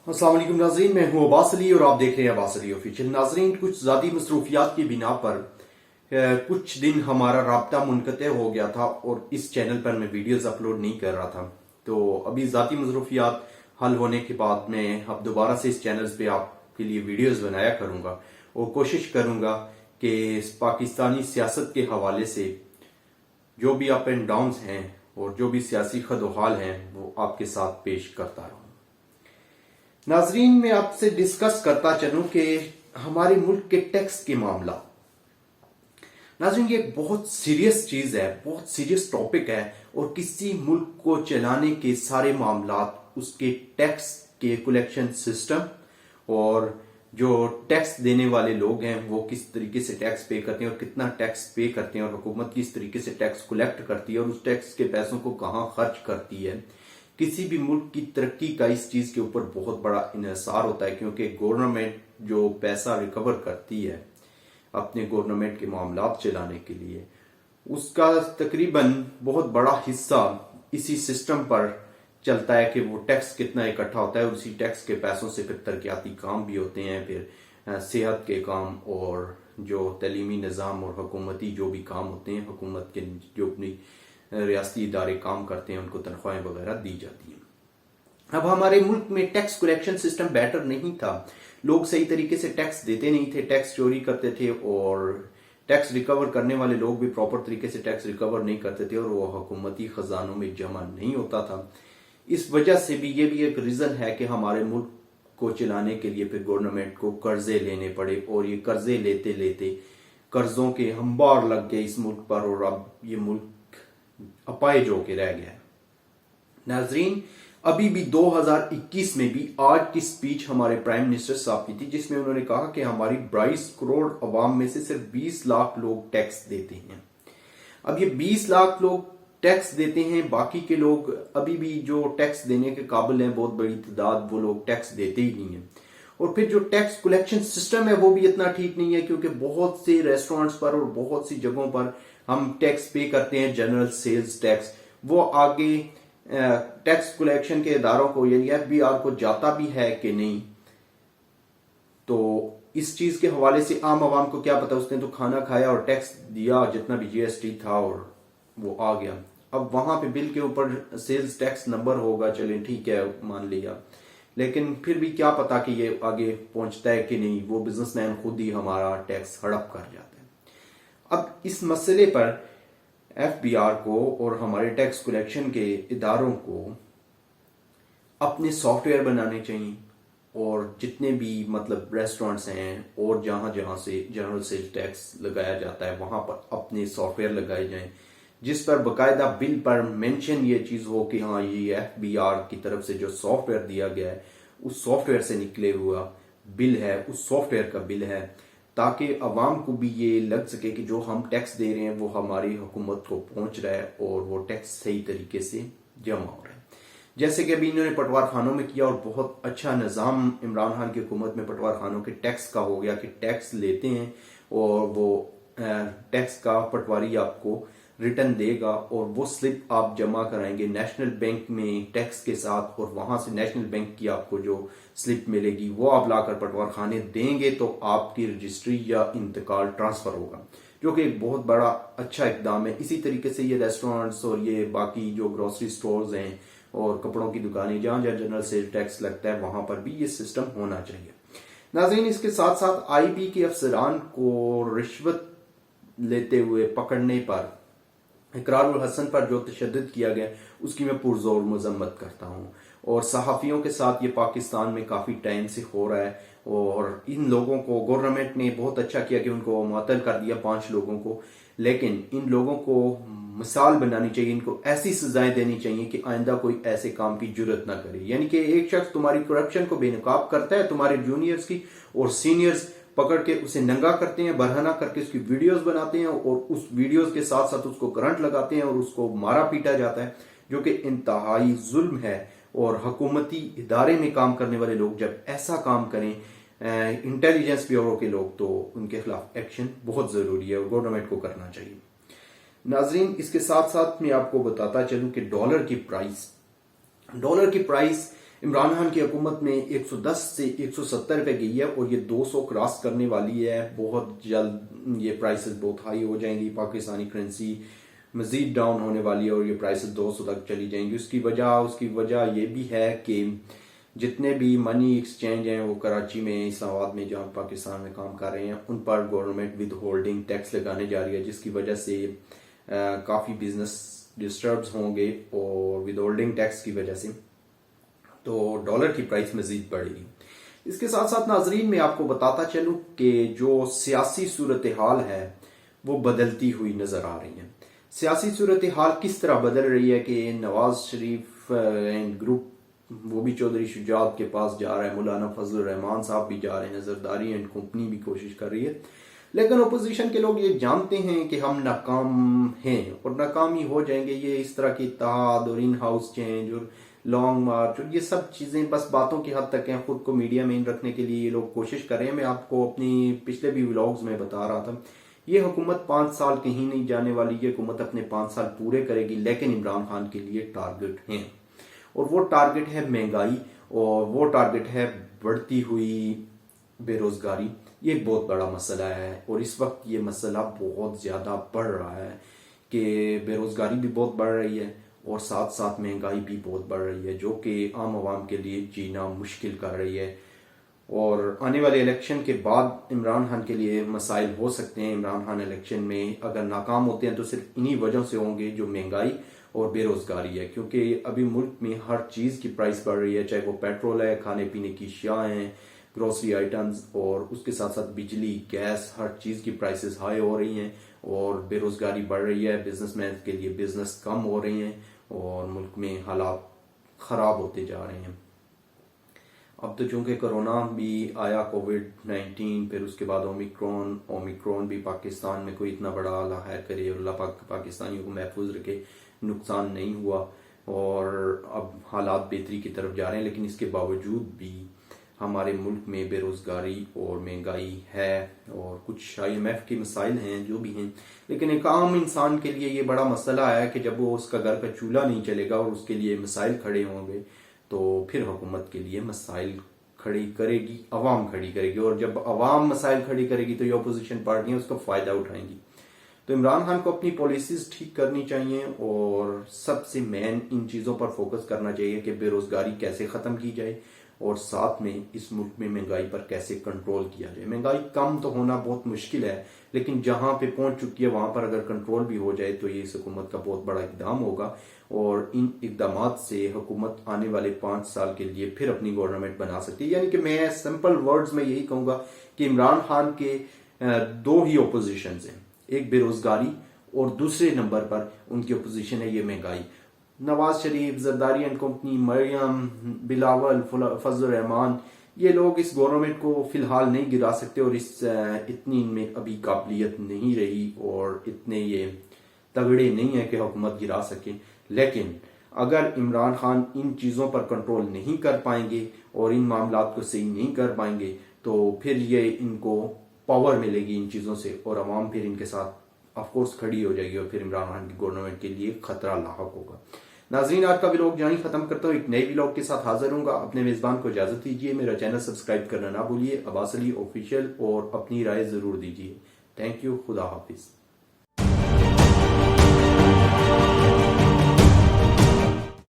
अस्सलाम वालेकुम नाजरीन, मैं हूं अब्बास अली और आप देख रहे हैं अब्बास अली ऑफिशियल। नाजरीन, कुछ ज़ाती मसरूफियात की बिना पर कुछ दिन हमारा राब्ता मुनक़ते हो गया था और इस चैनल पर मैं वीडियोस अपलोड नहीं कर रहा था। तो अभी ज़ाती मसरूफियात हल होने के बाद मैं अब दोबारा से इस चैनल पे आपके लिए वीडियोस बनाया करूंगा और कोशिश करूंगा कि पाकिस्तानी सियासत के हवाले से जो भी अप एंड डाउन्स हैं और जो भी सियासी खदोहाल हैं वो आपके साथ पेश करता रहूं। नाजरीन, मैं आपसे डिस्कस करता चलूं कि हमारे मुल्क के टैक्स के मामला। नाजरीन, ये बहुत सीरियस चीज है, बहुत सीरियस टॉपिक है और किसी मुल्क को चलाने के सारे मामला उसके टैक्स के कलेक्शन सिस्टम और जो टैक्स देने वाले लोग हैं वो किस तरीके से टैक्स पे करते हैं और कितना टैक्स पे करते हैं और हुकूमत किस तरीके से टैक्स कलेक्ट करती है और उस टैक्स के पैसों को कहाँ खर्च करती है। किसी भी मुल्क की तरक्की का इस चीज के ऊपर बहुत बड़ा इन्हिसार होता है, क्योंकि गवर्नमेंट जो पैसा रिकवर करती है अपने गवर्नमेंट के मामलात चलाने के लिए, उसका तकरीबन बहुत बड़ा हिस्सा इसी सिस्टम पर चलता है कि वो टैक्स कितना इकट्ठा होता है और उसी टैक्स के पैसों से फिर तरक्याती काम भी होते हैं, फिर सेहत के काम और जो तलीमी निज़ाम और हुकूमती जो भी काम होते हैं, हुकूमत के जो अपनी रियासती इदारे काम करते हैं उनको तनख्वाहें वगैरह दी जाती हैं। अब हमारे मुल्क में टैक्स कलेक्शन सिस्टम बेटर नहीं था, लोग सही तरीके से टैक्स देते नहीं थे, टैक्स चोरी करते थे और टैक्स रिकवर करने वाले लोग भी प्रॉपर तरीके से टैक्स रिकवर नहीं करते थे और वो हुकूमती खजानों में जमा नहीं होता था। इस वजह से भी ये भी एक रीजन है कि हमारे मुल्क को चलाने के लिए फिर गवर्नमेंट को कर्जे लेने पड़े और ये कर्जे लेते लेते कर्जों के अंबार लग गए इस मुल्क पर और अब ये मुल्क अपाहिज होके रह गया है। नाजरीन, अभी भी 2021 में भी आज की स्पीच हमारे प्राइम मिनिस्टर साहब की थी जिसमें उन्होंने कहा कि हमारी 22 करोड़ अवाम में से सिर्फ 20 लाख लोग टैक्स देते हैं। अब ये 20 लाख लोग टैक्स देते हैं, बाकी के लोग अभी भी जो टैक्स देने के काबिल हैं, बहुत बड़ी तादाद, वो लोग टैक्स देते ही नहीं है। और फिर जो टैक्स कलेक्शन सिस्टम है वो भी इतना ठीक नहीं है, क्योंकि बहुत से रेस्टोरेंट्स पर और बहुत सी जगहों पर हम टैक्स पे करते हैं, जनरल सेल्स टैक्स, वो आगे टैक्स कलेक्शन के इदारों को यानी FBI को जाता भी है कि नहीं। तो इस चीज के हवाले से आम आवाम को क्या पता, उसने तो खाना खाया और टैक्स दिया जितना भी GST था और वो आ गया। अब वहां पे बिल के ऊपर सेल्स टैक्स नंबर होगा, चलें ठीक है मान लिया, लेकिन फिर भी क्या पता कि ये आगे पहुंचता है कि नहीं, वो बिजनेसमैन खुद ही हमारा टैक्स हड़प कर जाता है। अब इस मसले पर FBI को और हमारे टैक्स कलेक्शन के इदारों को अपने सॉफ्टवेयर बनाने चाहिए और जितने भी मतलब रेस्टोरेंट्स हैं और जहां जहां से जनरल सेल टैक्स लगाया जाता है वहां पर अपने सॉफ्टवेयर लगाए जाएं जिस पर बकायदा बिल पर मेंशन ये चीज हो कि हाँ ये FBI की तरफ से जो सॉफ्टवेयर दिया गया है उस सॉफ्टवेयर से निकले हुआ बिल है, उस सॉफ्टवेयर का बिल है, ताकि अवाम को भी ये लग सके कि जो हम टैक्स दे रहे हैं वो हमारी हुकूमत को पहुंच रहा है और वो टैक्स सही तरीके से जमा हो रहा है। जैसे कि अभी इन्होंने पटवार खानों में किया और बहुत अच्छा निज़ाम इमरान खान की हुकूमत में पटवार खानों के टैक्स का हो गया कि टैक्स लेते हैं और वो टैक्स का पटवारी आपको रिटर्न देगा और वो स्लिप आप जमा कराएंगे नेशनल बैंक में टैक्स के साथ और वहां से नेशनल बैंक की आपको जो स्लिप मिलेगी वो आप लाकर पटवार खाने देंगे तो आपकी रजिस्ट्री या इंतकाल ट्रांसफर होगा, जो कि एक बहुत बड़ा अच्छा इकदाम है। इसी तरीके से ये रेस्टोरेंट्स और ये बाकी जो ग्रोसरी स्टोर्स हैं और कपड़ों की दुकानें जहां जहां जनरल सेल टैक्स लगता है वहां पर भी ये सिस्टम होना चाहिए। नाज़रीन, इसके साथ साथ IB के अफसरान को रिश्वत लेते हुए पकड़ने पर, इकरारुल हसन पर जो तशद्दुद किया गया उसकी मैं पुरजोर मजम्मत करता हूँ और सहाफ़ियों के साथ ये पाकिस्तान में काफ़ी टाइम से हो रहा है और इन लोगों को गवर्नमेंट ने बहुत अच्छा किया कि उनको मुअत्तल कर दिया 5 लोगों को, लेकिन इन लोगों को मिसाल बनानी चाहिए, इनको ऐसी सजाएं देनी चाहिए कि आइंदा कोई ऐसे काम की जुर्रत ना करे। यानी कि एक शख्स तुम्हारी करप्शन को बेनकाब करता है, तुम्हारे जूनियर्स की और सीनियर्स पकड़ के उसे नंगा करते हैं, बरहना करके उसकी वीडियोस बनाते हैं और उस वीडियोस के साथ साथ उसको करंट लगाते हैं और उसको मारा पीटा जाता है, जो कि इंतहाई जुल्म है। और हुकूमती इदारे में काम करने वाले लोग जब ऐसा काम करें, इंटेलिजेंस ब्यूरो के लोग, तो उनके खिलाफ एक्शन बहुत जरूरी है और गवर्नमेंट को करना चाहिए। नाजरीन, इसके साथ साथ मैं आपको बताता चलूं कि डॉलर की प्राइस इमरान खान की हुकूमत में 110 से 170 रुपए गई है और ये 200 क्रॉस करने वाली है। बहुत जल्द ये प्राइसेस बहुत हाई हो जाएंगी, पाकिस्तानी करेंसी मजीद डाउन होने वाली है और ये प्राइसेस 200 तक चली जाएंगी। उसकी वजह ये भी है कि जितने भी मनी एक्सचेंज हैं वो कराची में, इस्लामाबाद में, जहाँ पाकिस्तान में काम कर रहे हैं, उन पर गवर्नमेंट विद होल्डिंग टैक्स लगाने जा रही है, जिसकी वजह से काफ़ी बिजनेस डिस्टर्ब्स होंगे और विद होल्डिंग टैक्स की वजह से तो डॉलर की प्राइस मजीद बढ़ेगी। इसके साथ साथ नाजरीन मैं आपको बताता चलूं कि जो सियासी सूरत हाल है वो बदलती हुई नजर आ रही है। सियासी सूरत हाल किस तरह बदल रही है कि नवाज शरीफ एंड ग्रुप वो भी चौधरी शुजात के पास जा रहा है, मौलाना फजल रहमान साहब भी जा रहे हैं, नजरदारी एंड कंपनी भी कोशिश कर रही है, लेकिन अपोजिशन के लोग ये जानते हैं कि हम नाकाम हैं और नाकाम ही हो जाएंगे। ये इस तरह की इत्तेहाद और इन हाउस चेंज और लॉन्ग मार्च और ये सब चीजें बस बातों की हद तक हैं। खुद को मीडिया में इन रखने के लिए ये लोग कोशिश कर रहे हैं। मैं आपको अपनी पिछले भी व्लॉग्स में बता रहा था, ये हुकूमत 5 साल कहीं नहीं जाने वाली। ये हुकूमत अपने 5 साल पूरे करेगी, लेकिन इमरान खान के लिए टारगेट है और वो टारगेट है महंगाई और वो टारगेट है बढ़ती हुई बेरोजगारी। ये एक बहुत बड़ा मसला है और इस वक्त ये मसला बहुत ज्यादा बढ़ रहा है कि बेरोजगारी भी बहुत बढ़ रही है और साथ साथ महंगाई भी बहुत बढ़ रही है, जो कि आम आवाम के लिए जीना मुश्किल कर रही है। और आने वाले इलेक्शन के बाद इमरान खान के लिए मसाइल हो सकते हैं। इमरान खान इलेक्शन में अगर नाकाम होते हैं तो सिर्फ इन्हीं वजहों से होंगे, जो महंगाई और बेरोजगारी है, क्योंकि अभी मुल्क में हर चीज की प्राइस बढ़ रही है, चाहे वो पेट्रोल है, खाने पीने की अशिया हैं, ग्रोसरी आइटम्स, और उसके साथ साथ बिजली, गैस, हर चीज की प्राइसेस हाई हो रही हैं और बेरोजगारी बढ़ रही है। बिजनेसमैन के लिए बिजनेस कम हो रही हैं और मुल्क में हालात खराब होते जा रहे हैं। अब तो चूंकि कोरोना भी आया, कोविड-19, फिर उसके बाद ओमिक्रॉन भी पाकिस्तान में कोई इतना बड़ा अल्लाह करे, अल्लाह पाकिस्तानियों को महफूज रखे, नुकसान नहीं हुआ और अब हालात बेहतरी की तरफ जा रहे हैं। लेकिन इसके बावजूद भी हमारे मुल्क में बेरोजगारी और महंगाई है और कुछ IMF के मसाइल हैं जो भी हैं, लेकिन एक आम इंसान के लिए ये बड़ा मसला है कि जब वो उसका घर का चूल्हा नहीं चलेगा और उसके लिए मसाइल खड़े होंगे तो फिर हुकूमत के लिए मसाइल खड़ी करेगी, अवाम खड़ी करेगी, और जब अवाम मसाइल खड़ी करेगी तो ये अपोजिशन पार्टियां उसका फायदा उठाएंगी। तो इमरान खान को अपनी पॉलिसीज ठीक करनी चाहिए और सबसे मेन इन चीजों पर फोकस करना चाहिए कि बेरोजगारी कैसे खत्म की जाए और साथ में इस मुल्क में महंगाई पर कैसे कंट्रोल किया जाए। महंगाई कम तो होना बहुत मुश्किल है, लेकिन जहां पे पहुंच चुकी है वहां पर अगर कंट्रोल भी हो जाए तो ये इस हुकूमत का बहुत बड़ा इकदाम होगा और इन इकदामात से हुकूमत आने वाले 5 साल के लिए फिर अपनी गवर्नमेंट बना सकती है। यानी कि मैं सिंपल वर्ड्स में यही कहूंगा कि इमरान खान के 2 ही ओपोजिशन हैं, एक बेरोजगारी और दूसरे नंबर पर उनकी ओपोजिशन है ये महंगाई। नवाज शरीफ, जरदारी एंड कंपनी, मरियम, बिलावल, फजल रहमान, ये लोग इस गवर्नमेंट को फिलहाल नहीं गिरा सकते और इतनी इनमें अभी काबिलियत नहीं रही और इतने ये तगड़े नहीं है कि हुकूमत गिरा सके। लेकिन अगर इमरान खान इन चीजों पर कंट्रोल नहीं कर पाएंगे और इन मामलात को सही नहीं कर पाएंगे तो फिर ये इनको पावर मिलेगी इन चीजों से और अवाम फिर इनके साथ ऑफकोर्स खड़ी हो जाएगी और फिर इमरान खान की गवर्नमेंट के लिए खतरा लाहक होगा। नाज़रीन, आज का व्लॉग यहीं खत्म करता हूँ। एक नए व्लॉग के साथ हाजिर हूंगा। अपने मेजबान को इजाजत दीजिए। मेरा चैनल सब्सक्राइब करना ना भूलिए, अब्बास अली ऑफिशियल, और अपनी राय जरूर दीजिए। Thank you. खुदा हाफिज।